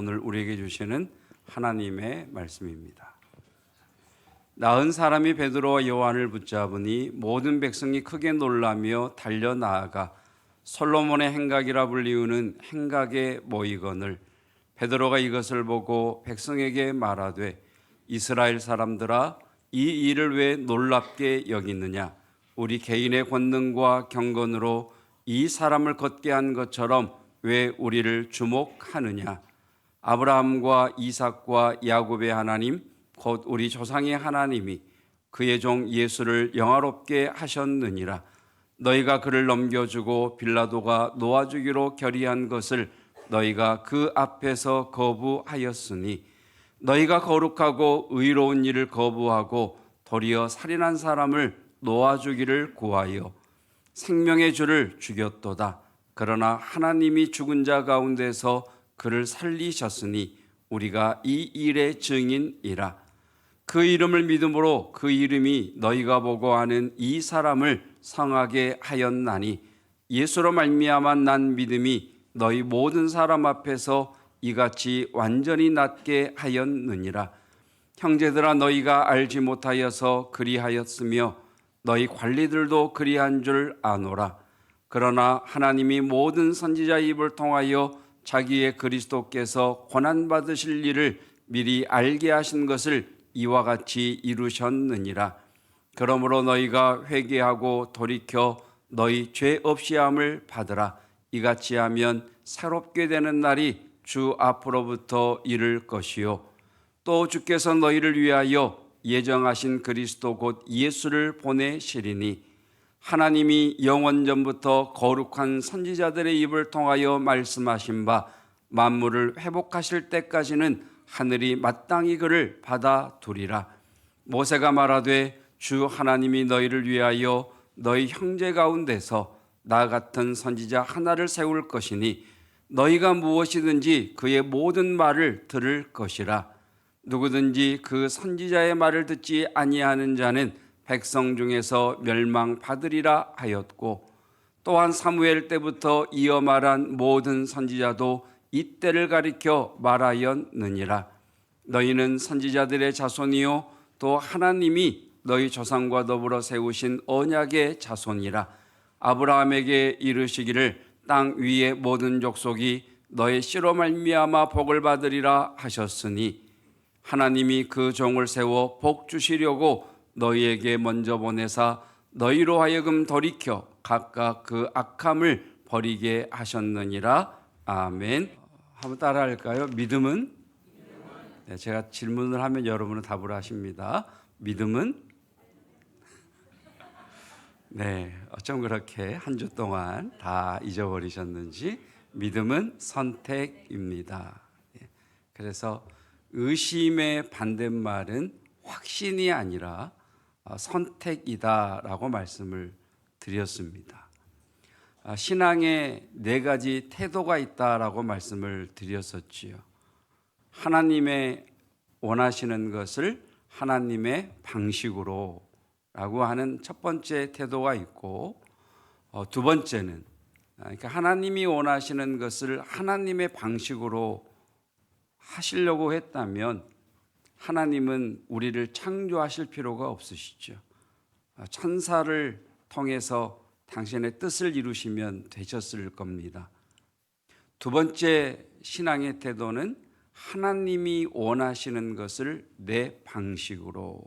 오늘 우리에게 주시는 하나님의 말씀입니다. 나은 사람이 베드로와 요한을 붙잡으니 모든 백성이 크게 놀라며 달려 나아가 솔로몬의 행각이라 불리우는 행각에 모이거늘 베드로가 이것을 보고 백성에게 말하되 이스라엘 사람들아 이 일을 왜 놀랍게 여기느냐 우리 개인의 권능과 경건으로 이 사람을 걷게 한 것처럼 왜 우리를 주목하느냐 아브라함과 이삭과 야곱의 하나님 곧 우리 조상의 하나님이 그의 종 예수를 영화롭게 하셨느니라. 너희가 그를 넘겨주고 빌라도가 놓아주기로 결의한 것을 너희가 그 앞에서 거부하였으니 너희가 거룩하고 의로운 일을 거부하고 도리어 살인한 사람을 놓아주기를 구하여 생명의 주를 죽였도다. 그러나 하나님이 죽은 자 가운데서 그를 살리셨으니 우리가 이 일의 증인이라. 그 이름을 믿음으로 그 이름이 너희가 보고 아는 이 사람을 성하게 하였나니 예수로 말미암아 난 믿음이 너희 모든 사람 앞에서 이같이 완전히 낫게 하였느니라. 형제들아 너희가 알지 못하여서 그리하였으며 너희 관리들도 그리한 줄 아노라. 그러나 하나님이 모든 선지자 입을 통하여 자기의 그리스도께서 고난받으실 일을 미리 알게 하신 것을 이와 같이 이루셨느니라. 그러므로 너희가 회개하고 돌이켜 너희 죄 없이함을 받으라. 이같이 하면 새롭게 되는 날이 주 앞으로부터 이를 것이요 또 주께서 너희를 위하여 예정하신 그리스도 곧 예수를 보내시리니 하나님이 영원전부터 거룩한 선지자들의 입을 통하여 말씀하신 바 만물을 회복하실 때까지는 하늘이 마땅히 그를 받아두리라. 모세가 말하되 주 하나님이 너희를 위하여 너희 형제 가운데서 나 같은 선지자 하나를 세울 것이니 너희가 무엇이든지 그의 모든 말을 들을 것이라. 누구든지 그 선지자의 말을 듣지 아니하는 자는 백성 중에서 멸망받으리라 하였고 또한 사무엘 때부터 이어 말한 모든 선지자도 이때를 가리켜 말하였느니라. 너희는 선지자들의 자손이요 또 하나님이 너희 조상과 더불어 세우신 언약의 자손이라. 아브라함에게 이르시기를 땅 위의 모든 족속이 너의 씨로 말미암아 복을 받으리라 하셨으니 하나님이 그 종을 세워 복 주시려고 너희에게 먼저 보내사 너희로 하여금 돌이켜 각각 그 악함을 버리게 하셨느니라. 아멘. 한번 따라 할까요? 믿음은? 네, 제가 질문을 하면 여러분은 답을 하십니다. 믿음은? 네, 어쩜 그렇게 한 주 동안 다 잊어버리셨는지 믿음은 선택입니다. 그래서 의심의 반대말은 확신이 아니라 선택이다라고 말씀을 드렸습니다. 신앙에 네 가지 태도가 있다라고 말씀을 드렸었지요. 하나님의 원하시는 것을 하나님의 방식으로 라고 하는 첫 번째 태도가 있고 두 번째는 그러니까 하나님이 원하시는 것을 하나님의 방식으로 하시려고 했다면 하나님은 우리를 창조하실 필요가 없으시죠. 천사를 통해서 당신의 뜻을 이루시면 되셨을 겁니다. 두 번째 신앙의 태도는 하나님이 원하시는 것을 내 방식으로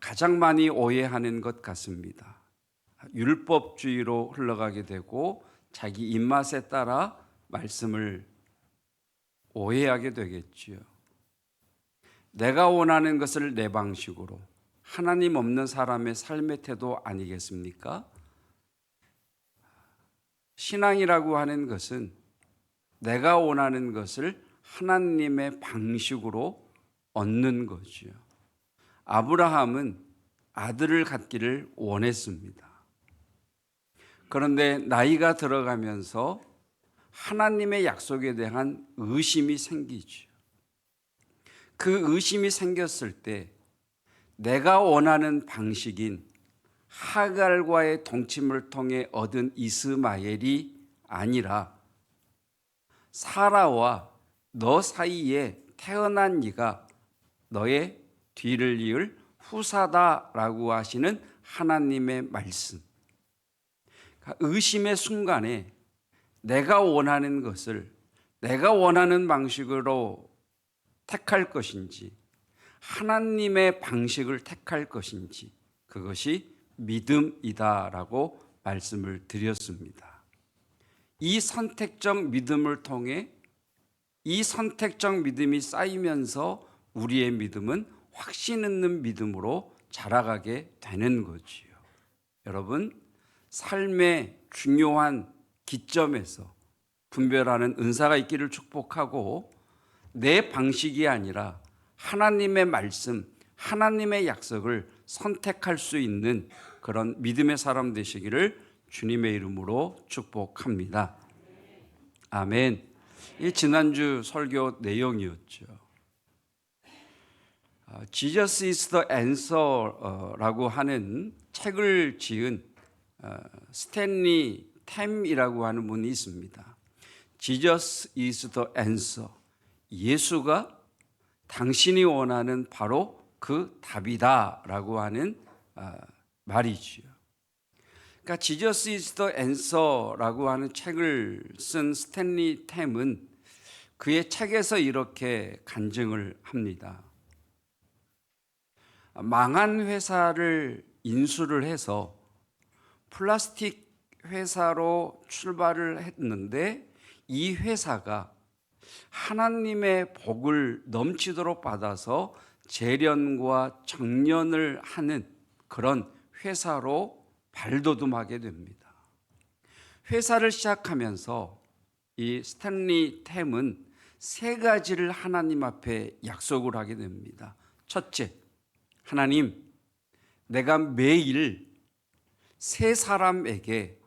가장 많이 오해하는 것 같습니다. 율법주의로 흘러가게 되고 자기 입맛에 따라 말씀을 오해하게 되겠지요. 내가 원하는 것을 내 방식으로 하나님 없는 사람의 삶의 태도 아니겠습니까? 신앙이라고 하는 것은 내가 원하는 것을 하나님의 방식으로 얻는 거죠. 아브라함은 아들을 갖기를 원했습니다. 그런데 나이가 들어가면서 하나님의 약속에 대한 의심이 생기죠. 그 의심이 생겼을 때 내가 원하는 방식인 하갈과의 동침을 통해 얻은 이스마엘이 아니라 사라와 너 사이에 태어난 이가 너의 뒤를 이을 후사다라고 하시는 하나님의 말씀. 그러니까 의심의 순간에 내가 원하는 것을 내가 원하는 방식으로 택할 것인지 하나님의 방식을 택할 것인지 그것이 믿음이다라고 말씀을 드렸습니다. 이 선택적 믿음을 통해 이 선택적 믿음이 쌓이면서 우리의 믿음은 확신 있는 믿음으로 자라가게 되는 거지요. 여러분, 삶의 중요한 기점에서 분별하는 은사가 있기를 축복하고 내 방식이 아니라 하나님의 말씀, 하나님의 약속을 선택할 수 있는 그런 믿음의 사람 되시기를 주님의 이름으로 축복합니다. 아멘. 이 지난주 설교 내용이었죠. Jesus is the answer라고 하는 책을 지은 스탠리 템이라고 하는 분이 있습니다. Jesus is the answer. 예수가 당신이 원하는 바로 그 답이다라고 하는 말이지요. 그러니까 Jesus is the answer라고 하는 책을 쓴 스탠리 템은 그의 책에서 이렇게 간증을 합니다. 망한 회사를 인수를 해서 플라스틱 회사로 출발을 했는데 이 회사가 하나님의 복을 넘치도록 받아서 재련과 정련을 하는 그런 회사로 발돋움하게 됩니다. 회사를 시작하면서 이 스탠리 템은 세 가지를 하나님 앞에 약속을 하게 됩니다. 첫째, 하나님, 내가 매일 세 사람에게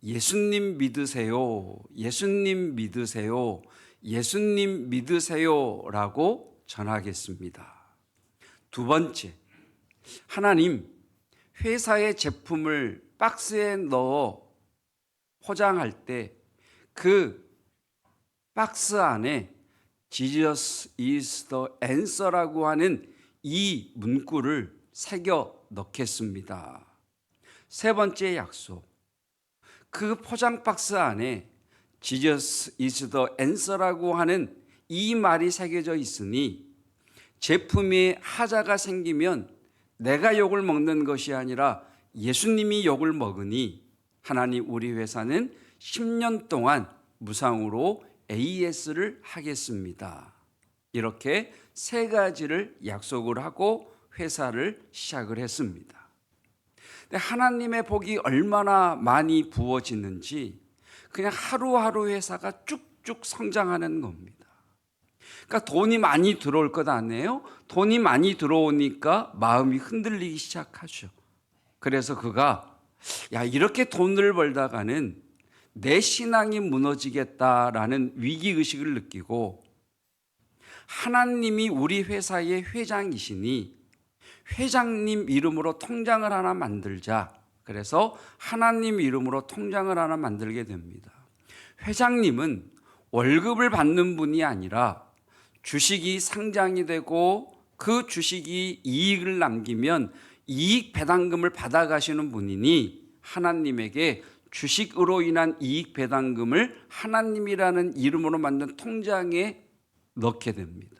예수님 믿으세요, 예수님 믿으세요, 예수님 믿으세요라고 전하겠습니다. 두 번째, 하나님, 회사의 제품을 박스에 넣어 포장할 때 그 박스 안에 Jesus is the answer라고 하는 이 문구를 새겨 넣겠습니다. 세 번째 약속, 그 포장 박스 안에 Jesus is the answer라고 하는 이 말이 새겨져 있으니 제품에 하자가 생기면 내가 욕을 먹는 것이 아니라 예수님이 욕을 먹으니 하나님 우리 회사는 10년 동안 무상으로 AS를 하겠습니다. 이렇게 세 가지를 약속을 하고 회사를 시작을 했습니다. 근데 하나님의 복이 얼마나 많이 부어지는지 그냥 하루하루 회사가 쭉쭉 성장하는 겁니다. 그러니까 돈이 많이 들어올 것 아니에요? 돈이 많이 들어오니까 마음이 흔들리기 시작하죠. 그래서 그가 이렇게 돈을 벌다가는 내 신앙이 무너지겠다라는 위기의식을 느끼고 하나님이 우리 회사의 회장이시니 회장님 이름으로 통장을 하나 만들자. 그래서 하나님 이름으로 통장을 하나 만들게 됩니다. 회장님은 월급을 받는 분이 아니라 주식이 상장이 되고 그 주식이 이익을 남기면 이익 배당금을 받아가시는 분이니 하나님에게 주식으로 인한 이익 배당금을 하나님이라는 이름으로 만든 통장에 넣게 됩니다.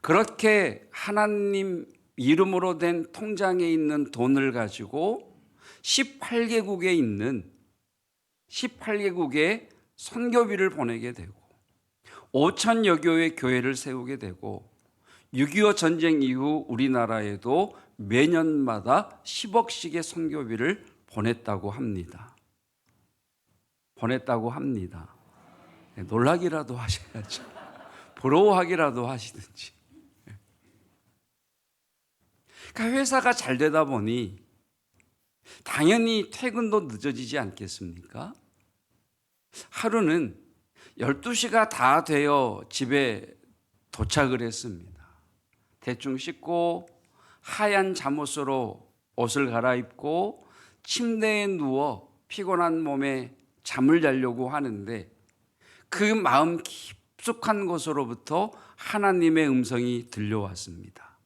그렇게 하나님 이름으로 된 통장에 있는 돈을 가지고 18개국에 있는 18개국에 선교비를 보내게 되고 5,000여 교회 교회를 세우게 되고 6.25 전쟁 이후 우리나라에도 매년마다 10억씩의 선교비를 보냈다고 합니다. 놀라기라도 하셔야죠. 부러워하기라도 하시든지. 그러니까 회사가 잘 되다 보니 당연히 퇴근도 늦어지지 않겠습니까? 하루는 12시가 다 되어 집에 도착을 했습니다. 대충 씻고 하얀 잠옷으로 옷을 갈아입고 침대에 누워 피곤한 몸에 잠을 자려고 하는데 그 마음 깊숙한 곳으로부터 하나님의 음성이 들려왔습니다.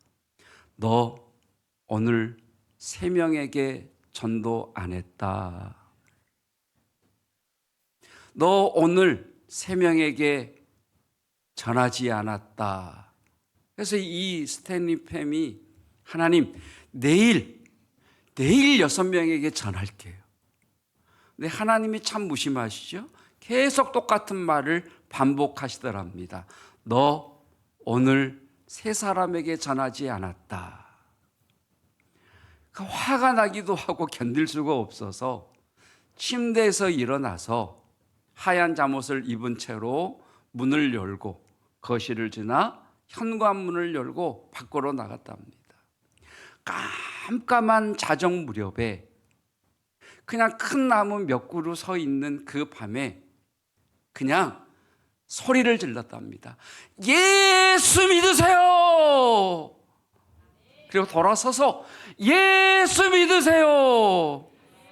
너 오늘 3명에게 전도 안 했다. 너 오늘 3명에게 전하지 않았다. 그래서 이 스탠리 팸이 하나님 내일 6명에게 전할게요. 근데 하나님이 참 무심하시죠? 계속 똑같은 말을 반복하시더랍니다. 너 오늘 3사람에게 전하지 않았다. 화가 나기도 하고 견딜 수가 없어서 침대에서 일어나서 하얀 잠옷을 입은 채로 문을 열고 거실을 지나 현관문을 열고 밖으로 나갔답니다. 깜깜한 자정 무렵에 그냥 큰 나무 몇 그루 서 있는 그 밤에 그냥 소리를 질렀답니다. 예수 믿으세요. 그리고 돌아서서 예수 믿으세요.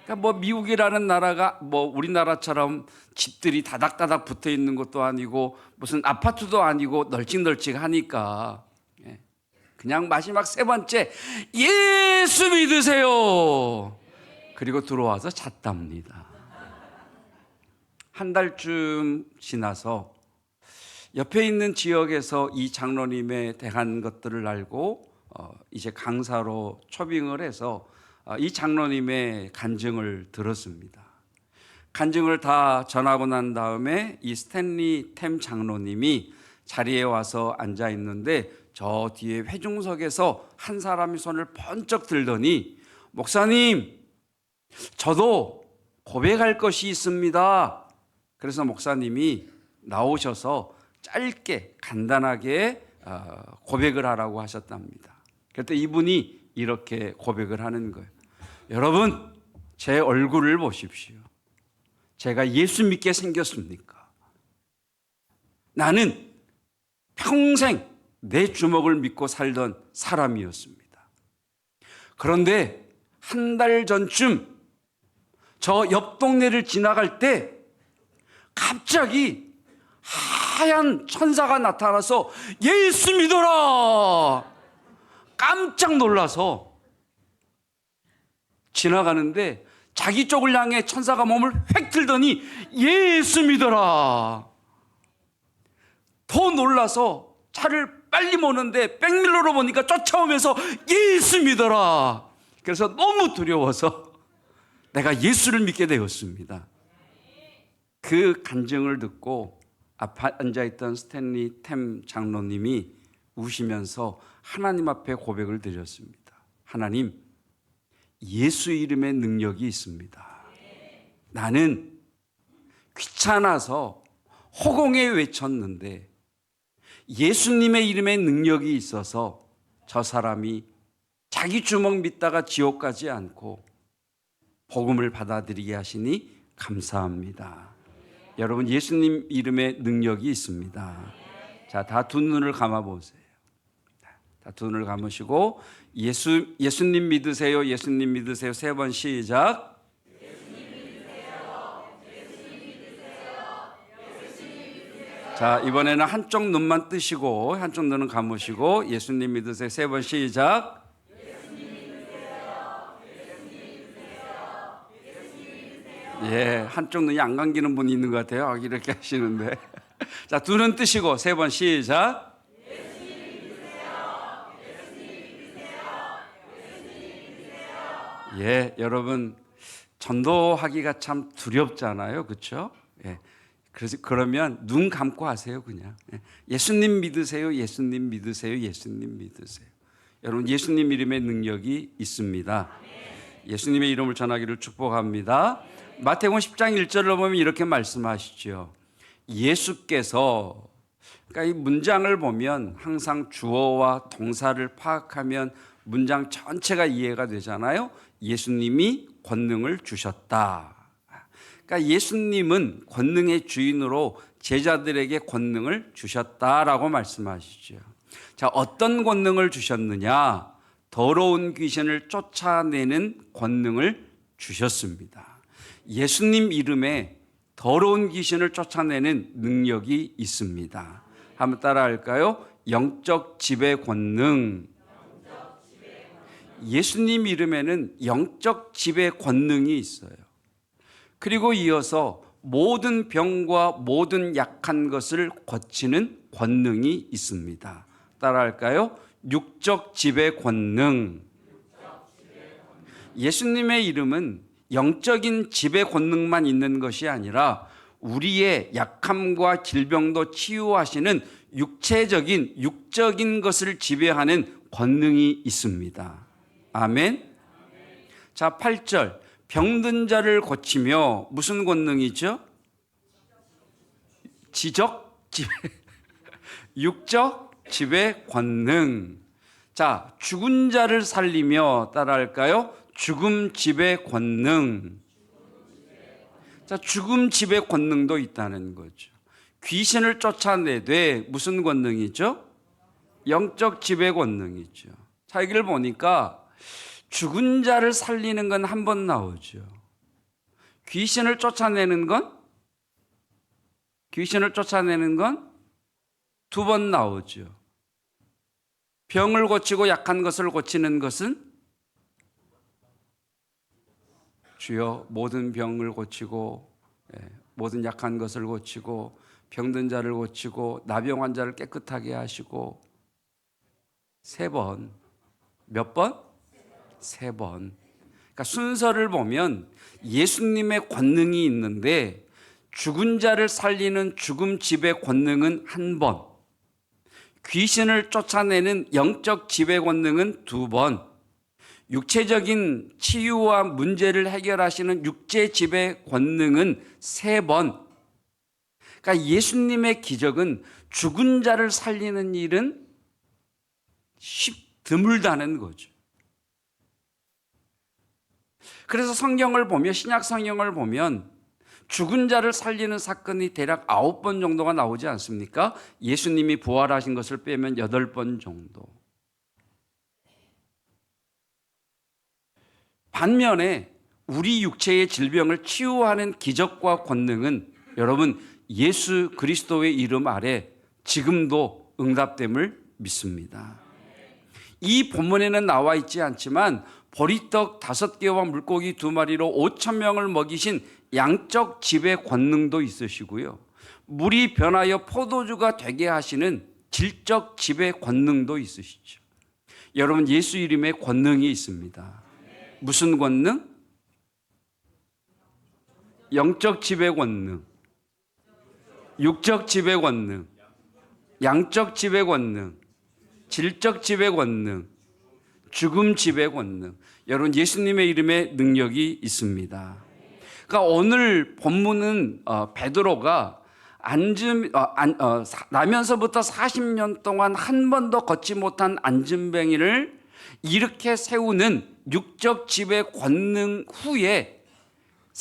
그러니까 뭐 미국이라는 나라가 뭐 우리나라처럼 집들이 다닥다닥 붙어 있는 것도 아니고 무슨 아파트도 아니고 널찍널찍하니까 그냥 마지막 3번째 예수 믿으세요. 그리고 들어와서 잤답니다. 한 달쯤 지나서 옆에 있는 지역에서 이 장로님에 대한 것들을 알고 이제 강사로 초빙을 해서 이 장로님의 간증을 들었습니다. 간증을 다 전하고 난 다음에 이 스탠리 템 장로님이 자리에 와서 앉아 있는데 저 뒤에 회중석에서 한 사람이 손을 번쩍 들더니 목사님, 저도 고백할 것이 있습니다. 그래서 목사님이 나오셔서 짧게 간단하게 고백을 하라고 하셨답니다. 그때 이분이 이렇게 고백을 하는 거예요. 여러분, 제 얼굴을 보십시오. 제가 예수 믿게 생겼습니까? 나는 평생 내 주먹을 믿고 살던 사람이었습니다. 그런데 한 달 전쯤 저 옆 동네를 지나갈 때 갑자기 하얀 천사가 나타나서 예수 믿어라! 깜짝 놀라서 지나가는데 자기 쪽을 향해 천사가 몸을 획 들더니 예수 믿어라! 더 놀라서 차를 빨리 모는데 백밀러로 보니까 쫓아오면서 예수 믿어라! 그래서 너무 두려워서 내가 예수를 믿게 되었습니다. 그 간증을 듣고 앞에 앉아있던 스탠리 템 장로님이 우시면서 하나님 앞에 고백을 드렸습니다. 하나님, 예수 이름의 능력이 있습니다. 나는 귀찮아서 허공에 외쳤는데 예수님의 이름의 능력이 있어서 저 사람이 자기 주먹 믿다가 지옥 가지 않고 복음을 받아들이게 하시니 감사합니다. 여러분, 예수님 이름의 능력이 있습니다. 자, 다 두 눈을 감아 보세요. 다 두 눈을 감으시고 예수님 믿으세요. 예수님 믿으세요. 3번 시작. 자, 이번에는 한쪽 눈만 뜨시고 한쪽 눈은 감으시고 예수님 믿으세요. 3번 시작. 예, 한쪽 눈이 안 감기는 분이 있는 것 같아요. 이렇게 하시는데. 자, 두 눈 뜨시고 3번 시작. 예, 여러분 전도하기가 참 두렵잖아요, 그렇죠? 예, 그래서 그러면 눈 감고 하세요, 그냥. 예, 예수님 믿으세요, 예수님 믿으세요, 예수님 믿으세요. 여러분, 예수님 이름의 능력이 있습니다. 예수님의 이름을 전하기를 축복합니다. 마태복음 10장 1절로 보면 이렇게 말씀하시죠. 예수께서, 그러니까 이 문장을 보면 항상 주어와 동사를 파악하면 문장 전체가 이해가 되잖아요. 예수님이 권능을 주셨다. 그러니까 예수님은 권능의 주인으로 제자들에게 권능을 주셨다라고 말씀하시죠. 자, 어떤 권능을 주셨느냐? 더러운 귀신을 쫓아내는 권능을 주셨습니다. 예수님 이름에 더러운 귀신을 쫓아내는 능력이 있습니다. 한번 따라할까요? 영적 지배 권능. 예수님 이름에는 영적 지배 권능이 있어요. 그리고 이어서 모든 병과 모든 약한 것을 고치는 권능이 있습니다. 따라할까요? 육적 지배 권능. 예수님의 이름은 영적인 지배 권능만 있는 것이 아니라 우리의 약함과 질병도 치유하시는 육적인 것을 지배하는 권능이 있습니다. 아멘. 자, 8절. 병든 자를 고치며 무슨 권능이죠? 육적 지배 권능. 자, 죽은 자를 살리며 따라할까요? 죽음 지배 권능. 자, 죽음 지배 권능도 있다는 거죠. 귀신을 쫓아내되 무슨 권능이죠? 영적 지배 권능이죠. 자, 여기를 보니까 죽은 자를 살리는 건 한 번 나오죠. 귀신을 쫓아내는 건 두 번 나오죠. 병을 고치고 약한 것을 고치는 것은 주여 모든 병을 고치고 모든 약한 것을 고치고 병든 자를 고치고 나병 환자를 깨끗하게 하시고 3번. 몇 번? 3번. 그러니까 순서를 보면 예수님의 권능이 있는데 죽은 자를 살리는 죽음 지배 권능은 1번, 귀신을 쫓아내는 영적 지배 권능은 2번, 육체적인 치유와 문제를 해결하시는 육체 지배 권능은 3번. 그러니까 예수님의 기적은 죽은 자를 살리는 일은 드물다는 거죠. 그래서 성경을 보면, 신약 성경을 보면 죽은 자를 살리는 사건이 대략 9번 정도가 나오지 않습니까? 예수님이 부활하신 것을 빼면 8번 정도. 반면에 우리 육체의 질병을 치유하는 기적과 권능은 여러분 예수 그리스도의 이름 아래 지금도 응답됨을 믿습니다. 이 본문에는 나와 있지 않지만 보리떡 5개와 물고기 2마리로 5,000명을 먹이신 양적 지배 권능도 있으시고요. 물이 변하여 포도주가 되게 하시는 질적 지배 권능도 있으시죠. 여러분 예수 이름에 권능이 있습니다. 무슨 권능? 영적 지배 권능, 육적 지배 권능, 양적 지배 권능, 질적 지배 권능, 죽음 지배 권능. 여러분 예수님의 이름에 능력이 있습니다. 그러니까 오늘 본문은 베드로가 나면서부터 40년 동안 한 번도 걷지 못한 안진뱅이를 이렇게 세우는 육적 지배 권능 후에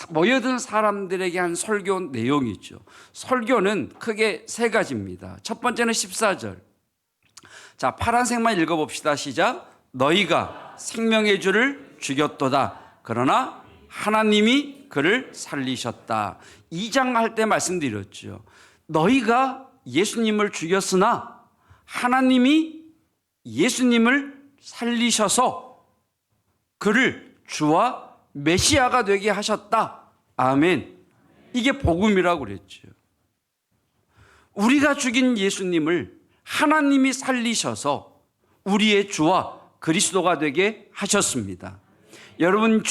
모여든 사람들에게 한 설교 내용이죠. 설교는 크게 3가지입니다. 첫 번째는 14절. 자, 파란색만 읽어봅시다. 시작. 너희가 생명의 주를 죽였도다. 그러나 하나님이 그를 살리셨다. 2장 할 때 말씀드렸죠. 너희가 예수님을 죽였으나 하나님이 예수님을 살리셔서 그를 주와 메시아가 되게 하셨다. 아멘. 이게 복음이라고 그랬죠. 우리가 죽인 예수님을 하나님이 살리셔서 우리의 주와 그리스도가 되게 하셨습니다. 여러분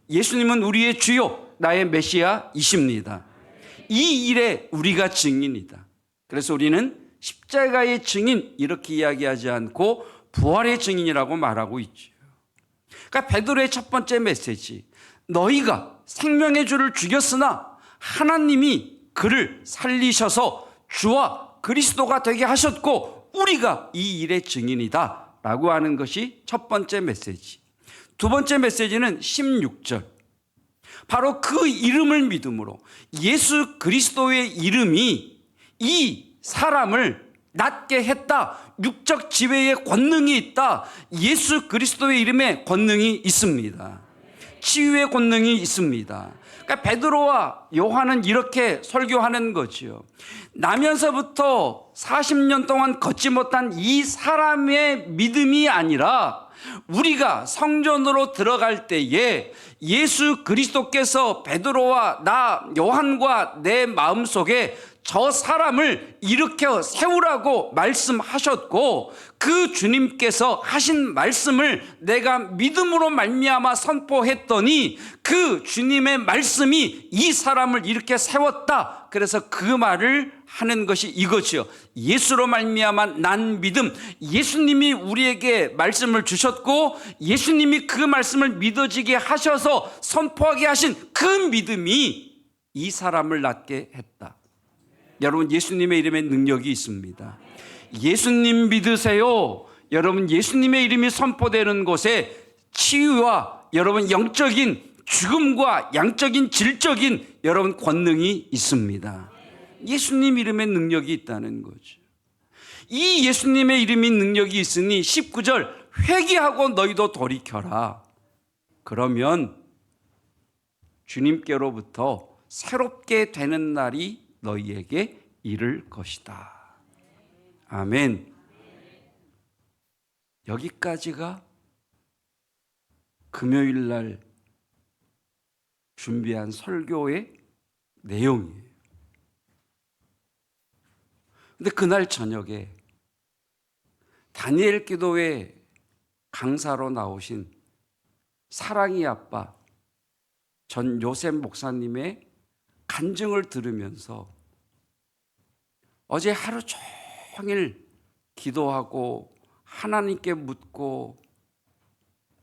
예수님은 우리의 주요 나의 메시아이십니다. 이 일에 우리가 증인이다. 그래서 우리는 십자가의 증인 이렇게 이야기하지 않고 부활의 증인이라고 말하고 있죠. 그러니까 베드로의 첫 번째 메시지, 너희가 생명의 주를 죽였으나 하나님이 그를 살리셔서 주와 그리스도가 되게 하셨고 우리가 이 일의 증인이다 라고 하는 것이 첫 번째 메시지. 두 번째 메시지는 16절. 바로 그 이름을 믿음으로 예수 그리스도의 이름이 이 사람을 낫게 했다. 육적 지배의 권능이 있다. 예수 그리스도의 이름에 권능이 있습니다. 치유의 권능이 있습니다. 그러니까 베드로와 요한은 이렇게 설교하는 거지요. 나면서부터 40년 동안 걷지 못한 이 사람의 믿음이 아니라 우리가 성전으로 들어갈 때에 예수 그리스도께서 베드로와 나 요한과 내 마음속에 저 사람을 일으켜 세우라고 말씀하셨고, 그 주님께서 하신 말씀을 내가 믿음으로 말미암아 선포했더니 그 주님의 말씀이 이 사람을 이렇게 세웠다. 그래서 그 말을 하는 것이 이것이요, 예수로 말미암아 난 믿음. 예수님이 우리에게 말씀을 주셨고 예수님이 그 말씀을 믿어지게 하셔서 선포하게 하신 그 믿음이 이 사람을 낫게 했다. 여러분, 예수님의 이름에 능력이 있습니다. 예수님 믿으세요. 여러분, 예수님의 이름이 선포되는 곳에 치유와 여러분 영적인 죽음과 양적인 질적인 여러분 권능이 있습니다. 예수님 이름에 능력이 있다는 거죠. 이 예수님의 이름이 능력이 있으니 19절 회개하고 너희도 돌이켜라. 그러면 주님께로부터 새롭게 되는 날이 너희에게 이를 것이다. 아멘. 여기까지가 금요일 날 준비한 설교의 내용이에요. 근데 그날 저녁에 다니엘 기도회 강사로 나오신 사랑이 아빠 전 요셉 목사님의 간증을 들으면서 어제 하루 종일 기도하고 하나님께 묻고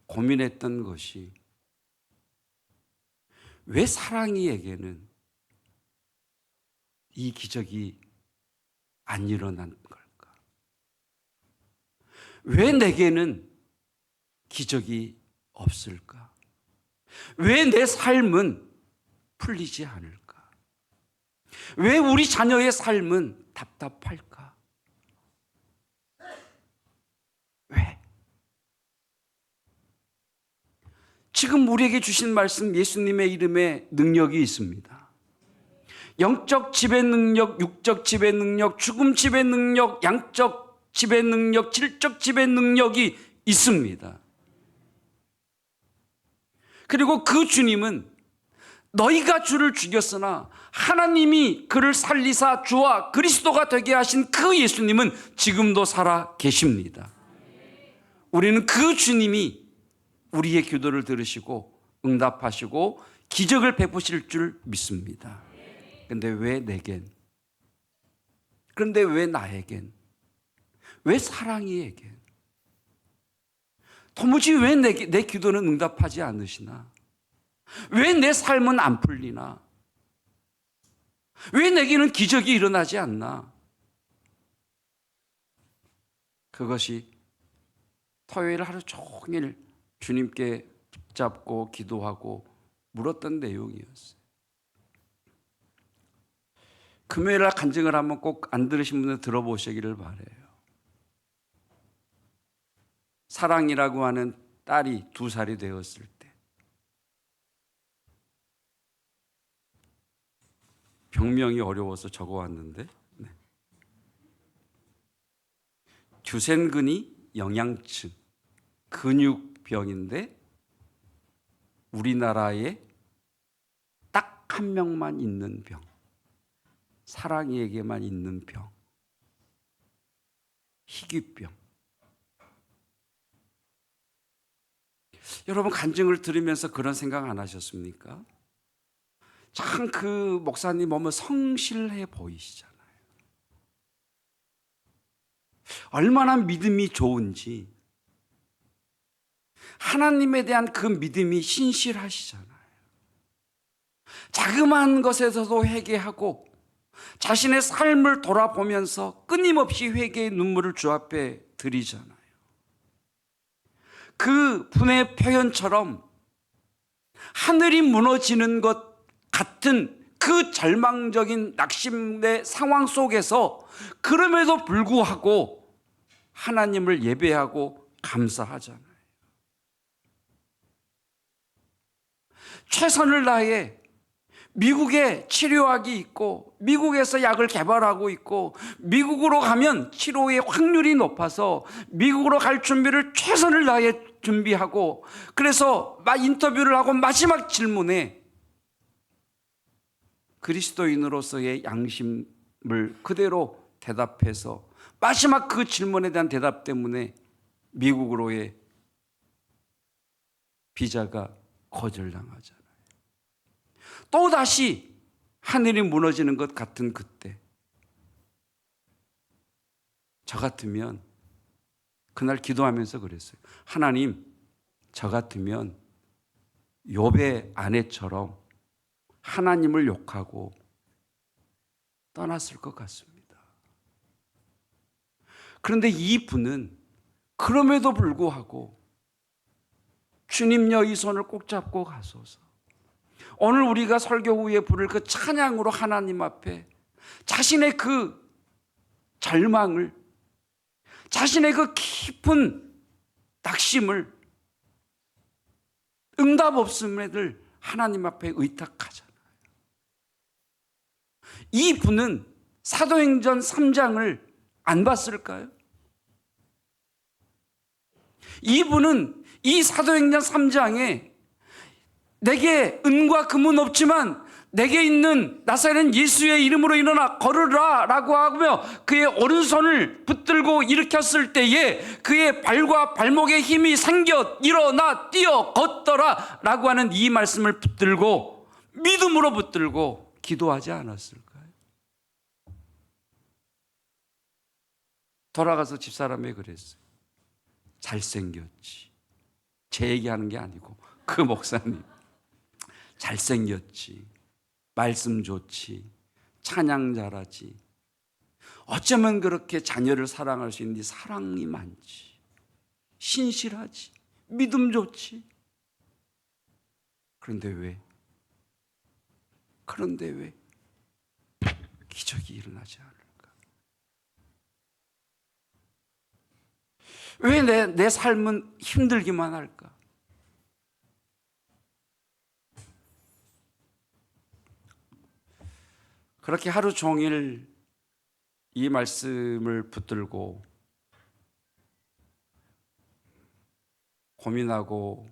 고민했던 것이, 왜 사랑이에게는 이 기적이 안 일어난 걸까? 왜 내게는 기적이 없을까? 왜 내 삶은 풀리지 않을까? 왜 우리 자녀의 삶은 답답할까? 왜? 지금 우리에게 주신 말씀, 예수님의 이름에 능력이 있습니다. 영적 지배 능력, 육적 지배 능력, 죽음 지배 능력, 양적 지배 능력, 질적 지배 능력이 있습니다. 그리고 그 주님은 너희가 주를 죽였으나 하나님이 그를 살리사 주와 그리스도가 되게 하신 그 예수님은 지금도 살아 계십니다. 우리는 그 주님이 우리의 기도를 들으시고 응답하시고 기적을 베푸실 줄 믿습니다. 그런데 왜 내겐? 그런데 왜 나에겐? 왜 사랑이에겐? 도무지 왜 내 기도는 응답하지 않으시나? 왜 내 삶은 안 풀리나? 왜 내게는 기적이 일어나지 않나? 그것이 토요일 하루 종일 주님께 붙잡고 기도하고 물었던 내용이었어요. 금요일 날 간증을 한번 꼭 안 들으신 분들 들어보시기를 바라요. 사랑이라고 하는 딸이 2살이 되었을 때 병명이 어려워서 적어왔는데, 듀센근이 영양증, 근육병인데 우리나라에 딱 한 명만 있는 병, 사랑이에게만 있는 병, 희귀병. 여러분, 간증을 들으면서 그런 생각 안 하셨습니까? 참 그 목사님 보면 성실해 보이시잖아요. 얼마나 믿음이 좋은지, 하나님에 대한 그 믿음이 신실하시잖아요. 자그마한 것에서도 회개하고 자신의 삶을 돌아보면서 끊임없이 회개의 눈물을 주 앞에 드리잖아요. 그 분의 표현처럼 하늘이 무너지는 것 같은 그 절망적인 낙심의 상황 속에서 그럼에도 불구하고 하나님을 예배하고 감사하잖아요. 최선을 다해 미국에 치료학이 있고 미국에서 약을 개발하고 있고 미국으로 가면 치료의 확률이 높아서 미국으로 갈 준비를 최선을 다해 준비하고, 그래서 인터뷰를 하고 마지막 질문에 그리스도인으로서의 양심을 그대로 대답해서 마지막 그 질문에 대한 대답 때문에 미국으로의 비자가 거절당하잖아요. 또다시 하늘이 무너지는 것 같은 그때, 저 같으면 그날 기도하면서 그랬어요. 하나님, 저 같으면 욥의 아내처럼 하나님을 욕하고 떠났을 것 같습니다. 그런데 이분은 그럼에도 불구하고 주님여 이 손을 꼭 잡고 가소서. 오늘 우리가 설교 후에 부를 그 찬양으로 하나님 앞에 자신의 그 절망을, 자신의 그 깊은 낙심을, 응답 없음을 하나님 앞에 의탁하잖아요. 이분은 사도행전 3장을 안 봤을까요? 이분은 이 사도행전 3장에 내게 은과 금은 없지만 내게 있는 나사렛 예수의 이름으로 일어나 걸으라 라고 하며 그의 오른손을 붙들고 일으켰을 때에 그의 발과 발목에 힘이 생겨 일어나 뛰어 걷더라 라고 하는 이 말씀을 붙들고 믿음으로 붙들고 기도하지 않았을까요? 돌아가서 집사람이 그랬어요. 잘생겼지. 제 얘기하는 게 아니고 그 목사님 잘생겼지, 말씀 좋지, 찬양 잘하지, 어쩌면 그렇게 자녀를 사랑할 수 있는지 사랑이 많지, 신실하지, 믿음 좋지. 그런데 왜 기적이 일어나지 않을까? 왜 내 삶은 힘들기만 할까? 그렇게 하루 종일 이 말씀을 붙들고 고민하고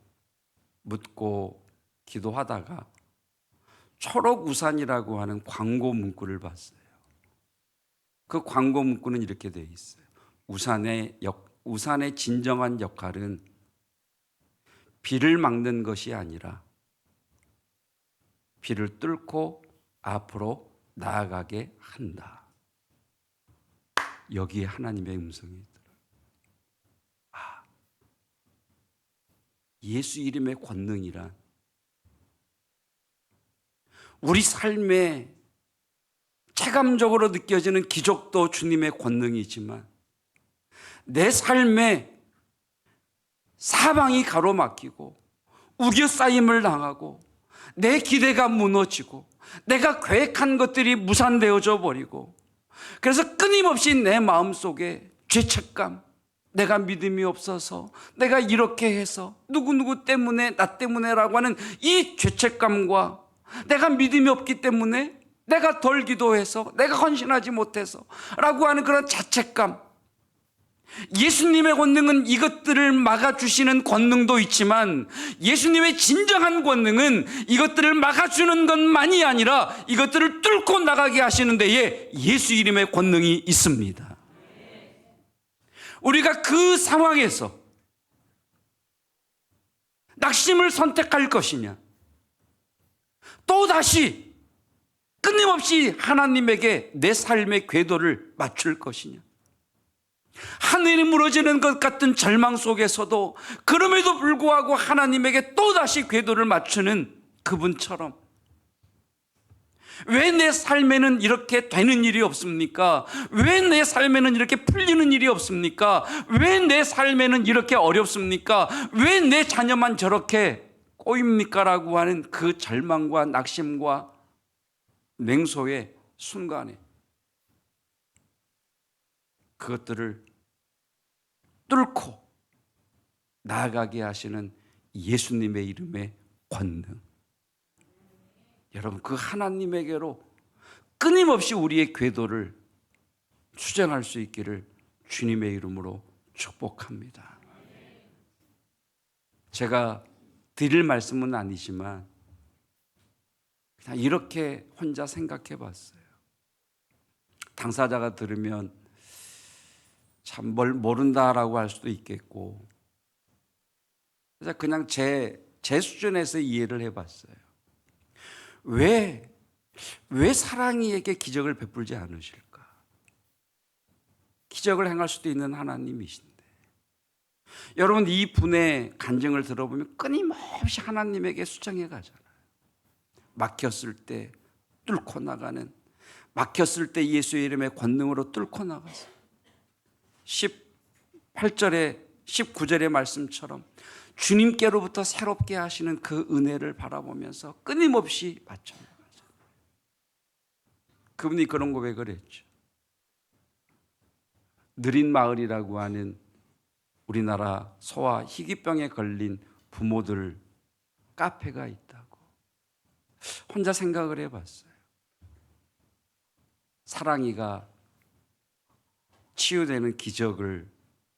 묻고 기도하다가 초록우산이라고 하는 광고 문구를 봤어요. 그 광고 문구는 이렇게 되어 있어요. 우산의 진정한 역할은 비를 막는 것이 아니라 비를 뚫고 앞으로 나아가게 한다. 여기에 하나님의 음성이 있더라고요. 예수 이름의 권능이란 우리 삶에 체감적으로 느껴지는 기적도 주님의 권능이지만 내 삶에 사방이 가로막히고 우겨싸임을 당하고 내 기대가 무너지고 내가 계획한 것들이 무산되어져 버리고 그래서 끊임없이 내 마음속에 죄책감, 내가 믿음이 없어서, 내가 이렇게 해서, 누구누구 때문에, 나 때문에라고 하는 이 죄책감과 내가 믿음이 없기 때문에, 내가 덜 기도해서, 내가 헌신하지 못해서 라고 하는 그런 자책감. 예수님의 권능은 이것들을 막아주시는 권능도 있지만 예수님의 진정한 권능은 이것들을 막아주는 것만이 아니라 이것들을 뚫고 나가게 하시는 데에 예수 이름의 권능이 있습니다. 우리가 그 상황에서 낙심을 선택할 것이냐, 또다시 끊임없이 하나님에게 내 삶의 궤도를 맞출 것이냐, 하늘이 무너지는 것 같은 절망 속에서도 그럼에도 불구하고 하나님에게 또다시 궤도를 맞추는 그분처럼 왜 내 삶에는 이렇게 되는 일이 없습니까? 왜 내 삶에는 이렇게 풀리는 일이 없습니까? 왜 내 삶에는 이렇게 어렵습니까? 왜 내 자녀만 저렇게 꼬입니까? 라고 하는 그 절망과 낙심과 냉소의 순간에 그것들을 뚫고 나아가게 하시는 예수님의 이름의 권능, 여러분, 그 하나님에게로 끊임없이 우리의 궤도를 수정할 수 있기를 주님의 이름으로 축복합니다. 제가 드릴 말씀은 아니지만 그냥 이렇게 혼자 생각해 봤어요. 당사자가 들으면 참 뭘 모른다라고 할 수도 있겠고, 그래서 그냥 제 수준에서 이해를 해봤어요. 왜 사랑이에게 기적을 베풀지 않으실까? 기적을 행할 수도 있는 하나님이신데. 여러분, 이 분의 간증을 들어보면 끊임없이 하나님에게 수정해 가잖아요. 막혔을 때 뚫고 나가는, 막혔을 때 예수의 이름의 권능으로 뚫고 나가서 18절에 19절의 말씀처럼 주님께로부터 새롭게 하시는 그 은혜를 바라보면서 끊임없이 바쳐나가죠. 그분이 그런 고백을 했죠. 느린 마을이라고 하는 우리나라 소아 희귀병에 걸린 부모들 카페가 있다고. 혼자 생각을 해봤어요. 사랑이가 치유되는 기적을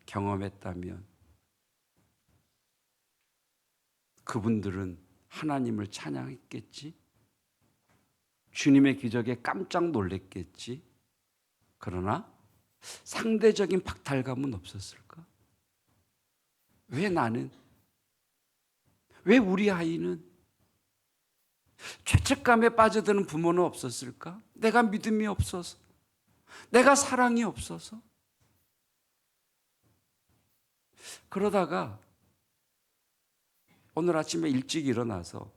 경험했다면 그분들은 하나님을 찬양했겠지, 주님의 기적에 깜짝 놀랐겠지. 그러나 상대적인 박탈감은 없었을까? 왜 나는? 왜 우리 아이는? 죄책감에 빠져드는 부모는 없었을까? 내가 믿음이 없어서, 내가 사랑이 없어서. 그러다가 오늘 아침에 일찍 일어나서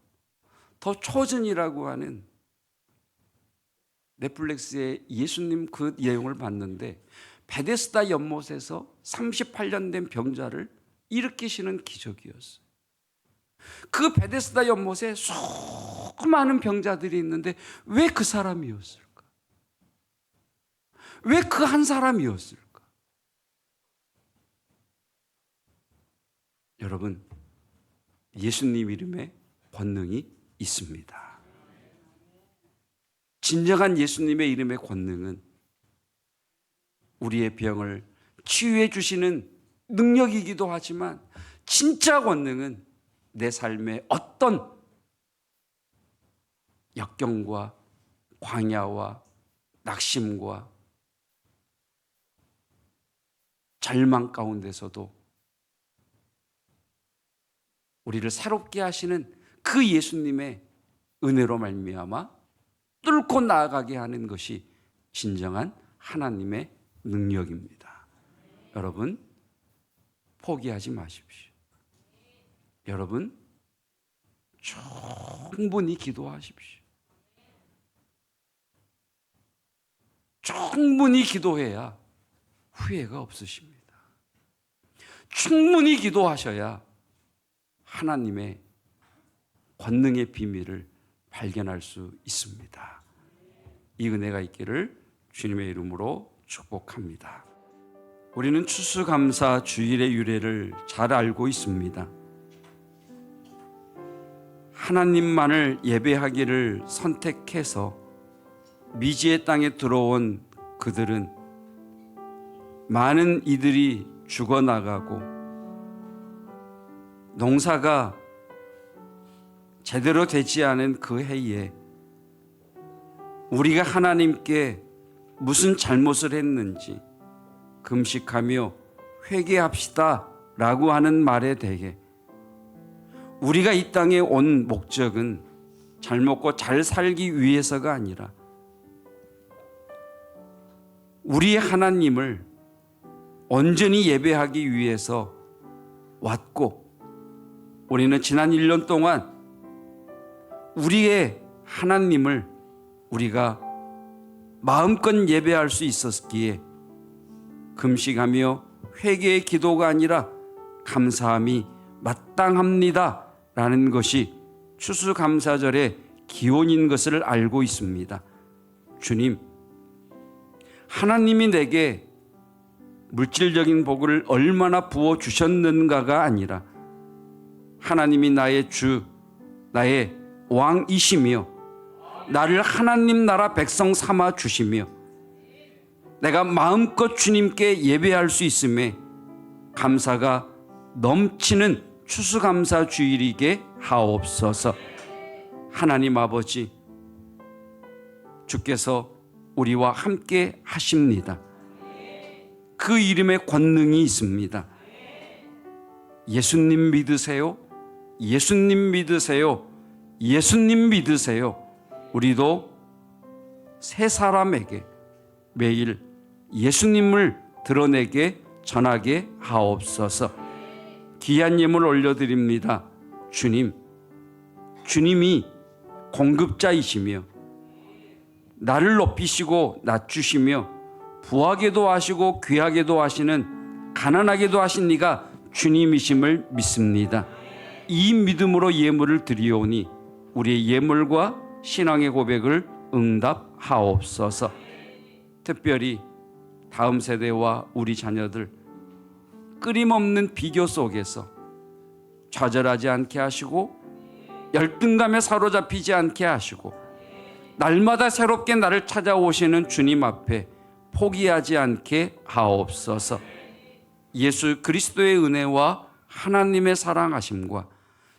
더 초전이라고 하는 넷플릭스의 예수님 그 내용을 봤는데, 베데스다 연못에서 38년 된 병자를 일으키시는 기적이었어요. 그 베데스다 연못에 수많은 병자들이 있는데 왜 그 사람이었을까? 왜 그 한 사람이었을까? 여러분, 예수님 이름에 권능이 있습니다. 진정한 예수님의 이름의 권능은 우리의 병을 치유해 주시는 능력이기도 하지만, 진짜 권능은 내 삶의 어떤 역경과 광야와 낙심과 절망 가운데서도 우리를 새롭게 하시는 그 예수님의 은혜로 말미암아 뚫고 나아가게 하는 것이 진정한 하나님의 능력입니다. 여러분, 포기하지 마십시오. 여러분, 충분히 기도하십시오. 충분히 기도해야 후회가 없으십니다. 충분히 기도하셔야 하나님의 권능의 비밀을 발견할 수 있습니다. 이 은혜가 있기를 주님의 이름으로 축복합니다. 우리는 추수감사 주일의 유래를 잘 알고 있습니다. 하나님만을 예배하기를 선택해서 미지의 땅에 들어온 그들은 많은 이들이 죽어나가고 농사가 제대로 되지 않은 그 해에 우리가 하나님께 무슨 잘못을 했는지 금식하며 회개합시다 라고 하는 말에 대해 우리가 이 땅에 온 목적은 잘 먹고 잘 살기 위해서가 아니라 우리의 하나님을 온전히 예배하기 위해서 왔고, 우리는 지난 1년 동안 우리의 하나님을 우리가 마음껏 예배할 수 있었기에 금식하며 회개의 기도가 아니라 감사함이 마땅합니다 라는 것이 추수감사절의 기원인 것을 알고 있습니다. 주님, 하나님이 내게 물질적인 복을 얼마나 부어주셨는가가 아니라 하나님이 나의 주, 나의 왕이시며 나를 하나님 나라 백성 삼아 주시며 내가 마음껏 주님께 예배할 수 있음에 감사가 넘치는 추수감사 주일이게 하옵소서. 하나님 아버지, 주께서 우리와 함께 하십니다. 그 이름에 권능이 있습니다. 예수님 믿으세요? 예수님 믿으세요? 예수님 믿으세요? 우리도 세 사람에게 매일 예수님을 드러내게 전하게 하옵소서. 귀한 예물 올려드립니다. 주님이 공급자이시며 나를 높이시고 낮추시며 부하게도 하시고 귀하게도 하시는 가난하게도 하신 이가 주님이심을 믿습니다. 이 믿음으로 예물을 드리오니 우리의 예물과 신앙의 고백을 응답하옵소서. 특별히 다음 세대와 우리 자녀들 끊임없는 비교 속에서 좌절하지 않게 하시고 열등감에 사로잡히지 않게 하시고 날마다 새롭게 나를 찾아오시는 주님 앞에 포기하지 않게 하옵소서. 예수 그리스도의 은혜와 하나님의 사랑하심과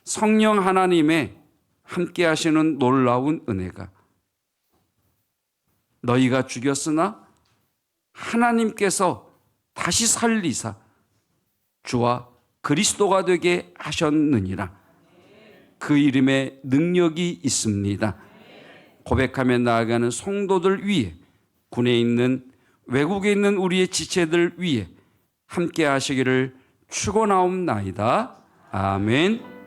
성령 하나님의 함께 하시는 놀라운 은혜가 너희가 죽였으나 하나님께서 다시 살리사 주와 그리스도가 되게 하셨느니라. 그 이름에 능력이 있습니다. 고백하며 나아가는 성도들 위해, 군에 있는 외국에 있는 우리의 지체들 위해 함께 하시기를 축원하옵나이다. 아멘.